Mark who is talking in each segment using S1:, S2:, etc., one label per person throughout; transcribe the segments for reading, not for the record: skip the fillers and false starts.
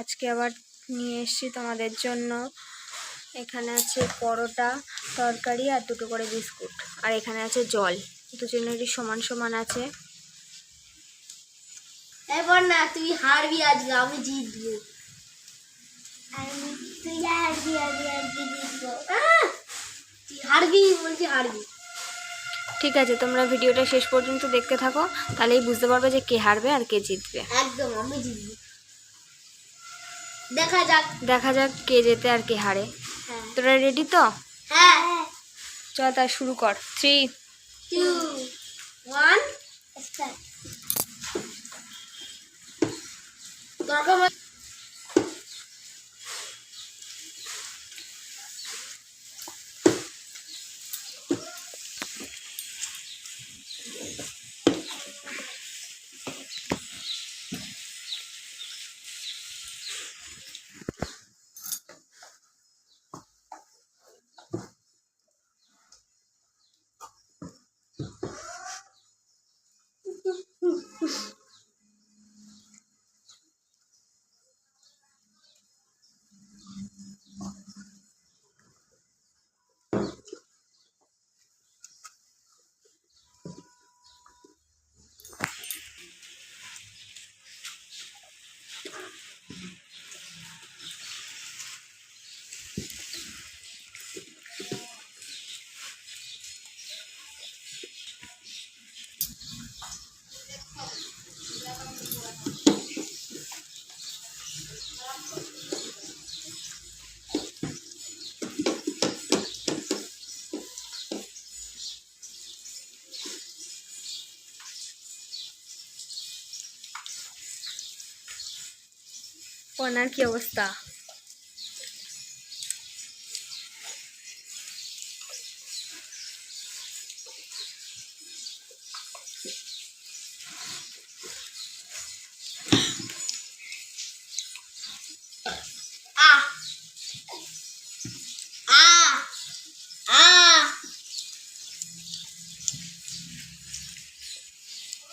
S1: আজকে আবার নিয়ে এসেছি তোমাদের জন্য। এখানে আছে পরোটা, তরকারি আর দুটো করে বিস্কুট, আর এখানে আছে জল। দুজনেরই সমান সমান আছে।
S2: এবার না তুই হারবি, আজকে আমি জিতবো। তুই হারবি, আজকে জিতবো। তুই হারবি বলছি, হারবি।
S1: ঠিক আছে, তোমরা ভিডিওটা শেষ পর্যন্ত দেখতে থাকো, তাহলেই বুঝতে পারবে যে কে হারবে আর কে জিতবে।
S2: একদম আমি জিতবো। দেখা যাক
S1: কে জেতে আর কে হারে। তোরা রেডি তো?
S2: হ্যাঁ।
S1: চল তার শুরু কর। 3,
S2: 2, 1 স্টার্ট।
S1: ওনার কি অবস্থা?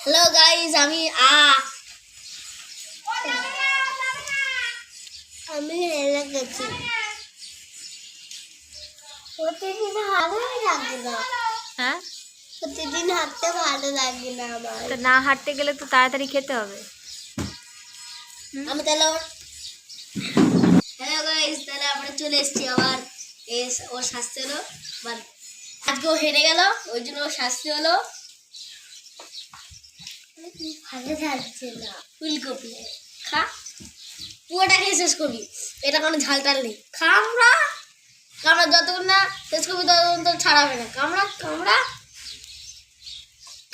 S2: হ্যালো গাইস, আমি হেরে গেছি। প্রতিদিন হারতে লাগে না।
S1: হ্যাঁ,
S2: প্রতিদিন হারতে ভালো লাগে না আমার।
S1: তো না হাঁটতে গেলে তো তাড়াতাড়ি খেতে হবে।
S2: আমি তাহলে হ্যালো গাইস, তাহলে আমরা চলে এসেছি আবার। ওর শাস্তি হলো, আজকে ও হেরে গেল, ওই জন্য ওর শাস্তি হলো ভালো যাচ্ছে না ফুলকপি। খা, পুরোটা খেয়ে শেষ করবি। এটা কোনো ঝাল টাল নেই। কামড়া কামড়া, যতক্ষণ না শেষ করবি ততক্ষণ তো ছাড়াবে না। কামড়া কামড়া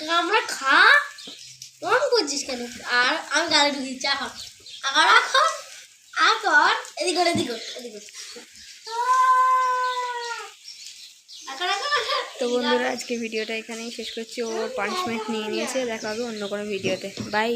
S2: কামড়া, খা। কম করছিস কেন? আর আমি গালে ঢুকি, চা খা। আর এখন এদিক কর, এদিক কর, এদিক কর।
S1: তো বন্ধুরা, আজকে ভিডিওটা এখানেই শেষ করছি। ও পানিশমেন্ট নিয়ে নিয়েছে। দেখা হবে অন্য কোনো ভিডিওতে। বাই।